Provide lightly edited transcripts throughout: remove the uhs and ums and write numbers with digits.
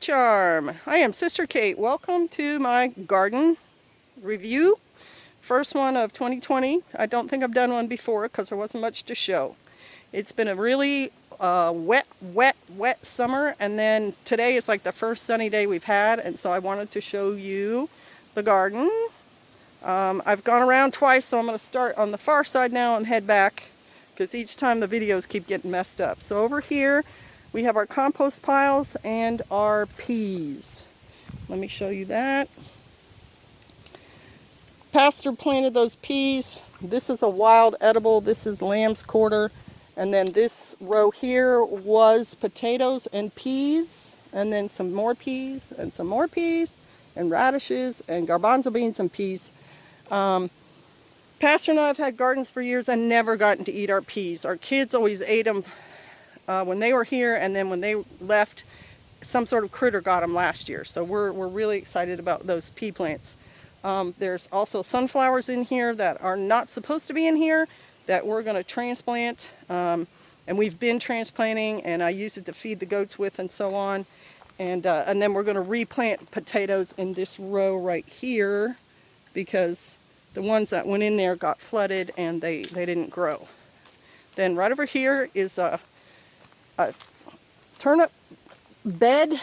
Charm. I am Sister Kate. Welcome to my garden review. First one of 2020. I don't think I've done one before because there wasn't much to show. It's been a really wet summer, and then today is like the first sunny day we've had, and so I wanted to show you the garden. I've gone around twice, so I'm going to start on the far side now and head back because each time the videos keep getting messed up. So over here we have our compost piles and our peas. Let me show you that. Pastor planted those peas. This is a wild edible. This is lamb's quarter. And then this row here was potatoes and peas. And then some more peas and some more peas and radishes and garbanzo beans and peas. Pastor and I have had gardens for years and never gotten to eat our peas. Our kids always ate them when they were here, and then when they left, some sort of critter got them last year. So we're really excited about those pea plants. There's also sunflowers in here that are not supposed to be in here that we're going to transplant. And we've been transplanting, and I use it to feed the goats with and so on. And then we're going to replant potatoes in this row right here because the ones that went in there got flooded and they didn't grow. Then right over here is a turnip bed.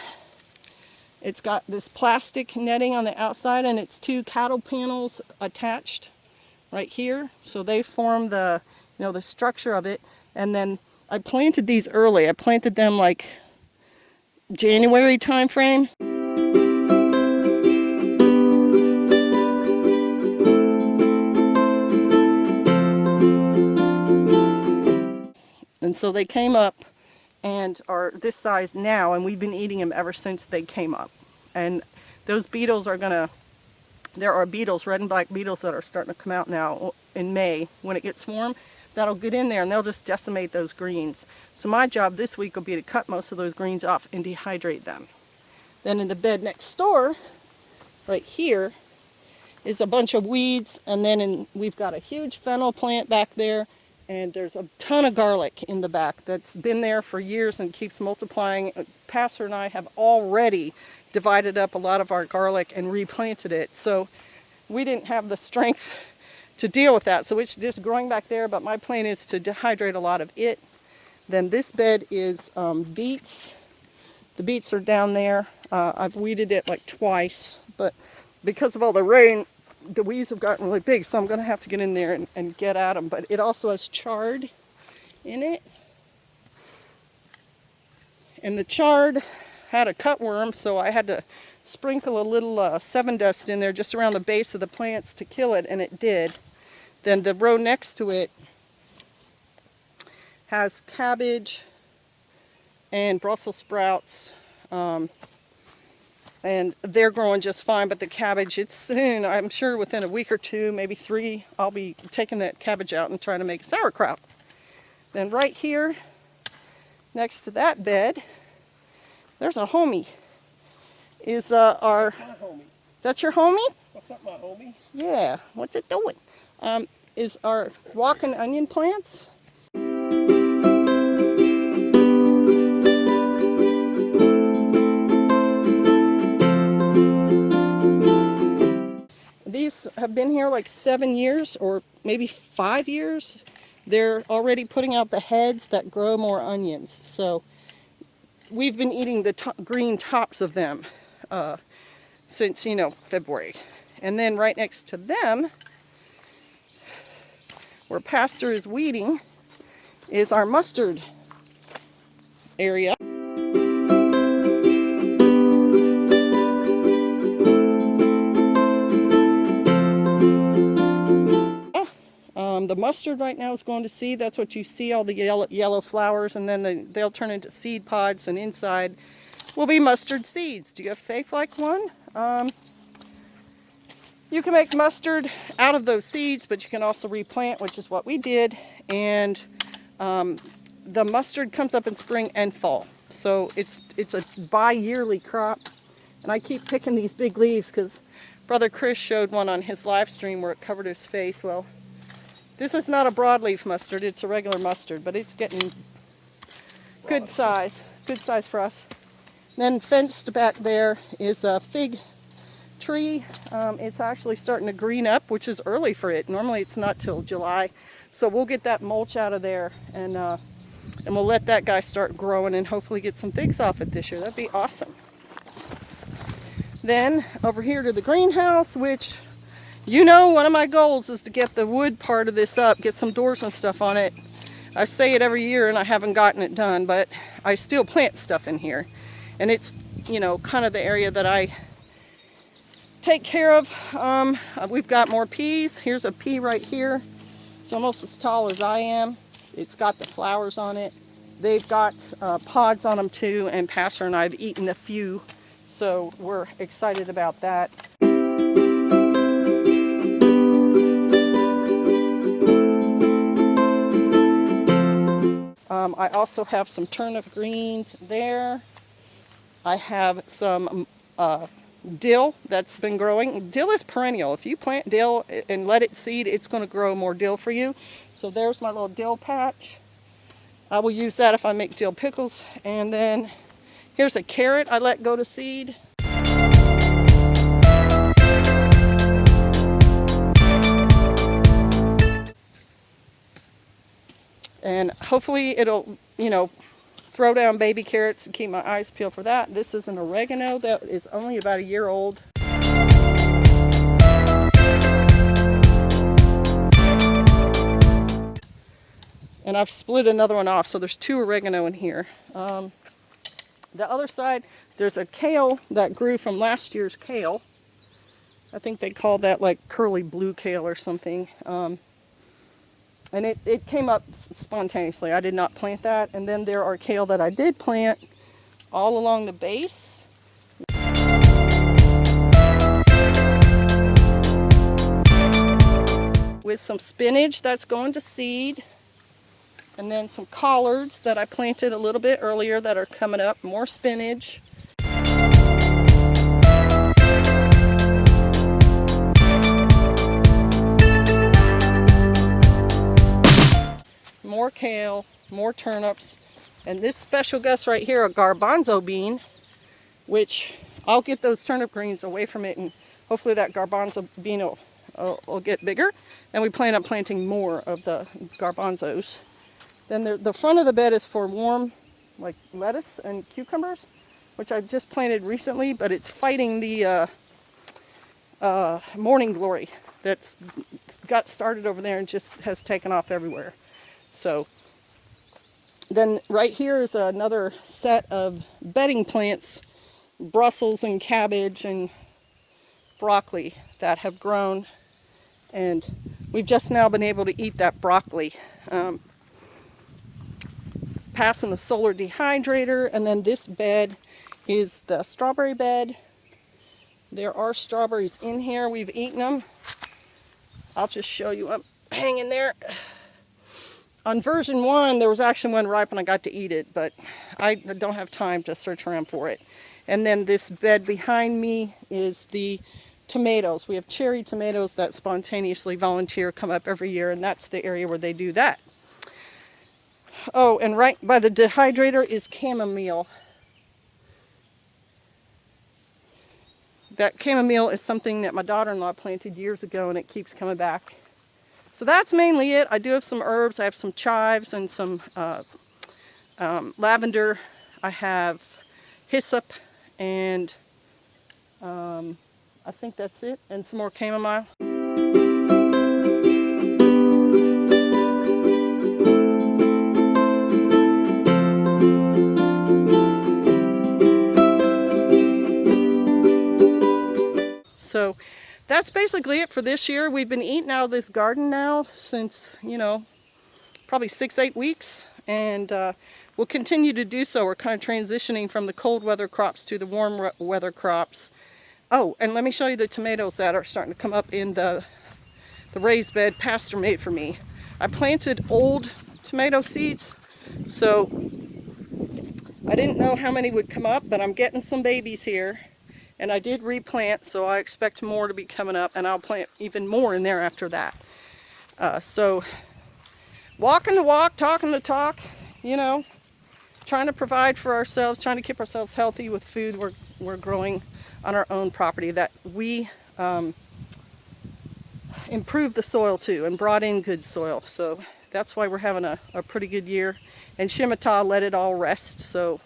It's got this plastic netting on the outside, and it's two cattle panels attached right here. So they form the, the structure of it. And then I planted these early. I planted them like January time frame. And so they came up and are this size now, and we've been eating them ever since they came up. And those beetles are there are beetles, red and black beetles, that are starting to come out now in May. When it gets warm, that'll get in there and they'll just decimate those greens. So my job this week will be to cut most of those greens off and dehydrate them. Then in the bed next door, right here, is a bunch of weeds, and then we've got a huge fennel plant back there. And there's a ton of garlic in the back that's been there for years and keeps multiplying. Pastor and I have already divided up a lot of our garlic and replanted it. So we didn't have the strength to deal with that. So it's just growing back there, but my plan is to dehydrate a lot of it. Then this bed is beets. The beets are down there. I've weeded it like twice, but because of all the rain, the weeds have gotten really big, so I'm going to have to get in there and get at them. But it also has chard in it. And the chard had a cutworm, so I had to sprinkle a little 7 dust in there just around the base of the plants to kill it, and it did. Then the row next to it has cabbage and Brussels sprouts. And they're growing just fine, but the cabbage, it's soon, I'm sure within a week or two, maybe 3, I'll be taking that cabbage out and trying to make sauerkraut. Then right here, next to that bed, there's a homie. Is our... My homie. That's your homie? What's up, my homie? Yeah, what's it doing? Is our walking onion plants. These have been here like 7 years or maybe 5 years. They're already putting out the heads that grow more onions. So we've been eating the green tops of them since, February. And then right next to them, where Pastor is weeding, is our mustard area. The mustard right now is going to seed. That's what you see, all the yellow flowers, and then they'll turn into seed pods, and inside will be mustard seeds. Do you have faith like one? You can make mustard out of those seeds, but you can also replant, which is what we did. And the mustard comes up in spring and fall. So it's a bi-yearly crop. And I keep picking these big leaves because Brother Chris showed one on his live stream where it covered his face. Well, this is not a broadleaf mustard, it's a regular mustard, but it's getting good size for us. Then fenced back there is a fig tree. It's actually starting to green up, which is early for it. Normally it's not till July. So we'll get that mulch out of there, and we'll let that guy start growing and hopefully get some figs off it this year. That'd be awesome. Then over here to the greenhouse, which, you know, one of my goals is to get the wood part of this up, get some doors and stuff on it. I say it every year and I haven't gotten it done, but I still plant stuff in here. And it's, you know, kind of the area that I take care of. We've got more peas. Here's a pea right here. It's almost as tall as I am. It's got the flowers on it. They've got pods on them too, and Pastor and I have eaten a few, so we're excited about that. I also have some turnip greens there. I have some dill that's been growing. Dill is perennial. If you plant dill and let it seed, it's going to grow more dill for you. So there's my little dill patch. I will use that if I make dill pickles. And then here's a carrot I let go to seed. And hopefully it'll, you know, throw down baby carrots and keep my eyes peeled for that. This is an oregano that is only about a year old. And I've split another one off, so there's 2 oregano in here. The other side, there's a kale that grew from last year's kale. I think they called that like curly blue kale or something. And it came up spontaneously. I did not plant that. And then there are kale that I did plant all along the base. With some spinach that's going to seed. And then some collards that I planted a little bit earlier that are coming up. More spinach. More kale, more turnips, and this special guest right here, a garbanzo bean, which I'll get those turnip greens away from it, and hopefully that garbanzo bean will get bigger, and we plan on planting more of the garbanzos. Then the front of the bed is for warm, like lettuce and cucumbers, which I just planted recently, but it's fighting the morning glory that's got started over there and just has taken off everywhere. So then right here is another set of bedding plants, Brussels and cabbage and broccoli that have grown, and we've just now been able to eat that broccoli. Passing the solar dehydrator, and then this bed is the strawberry bed. There are strawberries in here. We've eaten them. I'll just show you. I'm hanging there. On version 1, there was actually one ripe and I got to eat it, but I don't have time to search around for it. And then this bed behind me is the tomatoes. We have cherry tomatoes that spontaneously volunteer, come up every year, and that's the area where they do that. Oh, and right by the dehydrator is chamomile. That chamomile is something that my daughter-in-law planted years ago, and it keeps coming back. So that's mainly it. I do have some herbs. I have some chives and some lavender. I have hyssop, and I think that's it. And some more chamomile. So that's basically it for this year. We've been eating out of this garden now since, you know, probably 6-8 weeks, and we'll continue to do so. We're kind of transitioning from the cold weather crops to the warm weather crops. Oh, and let me show you the tomatoes that are starting to come up in the raised bed Pastor made for me. I planted old tomato seeds, so I didn't know how many would come up, but I'm getting some babies here. And I did replant, so I expect more to be coming up, and I'll plant even more in there after that. So walking the walk, talking the talk, you know, trying to provide for ourselves, trying to keep ourselves healthy with food we're growing on our own property that we improved the soil too and brought in good soil. So that's why we're having a pretty good year. And Shemitah let it all rest. So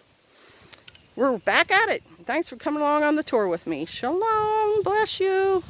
we're back at it. Thanks for coming along on the tour with me. Shalom. Bless you.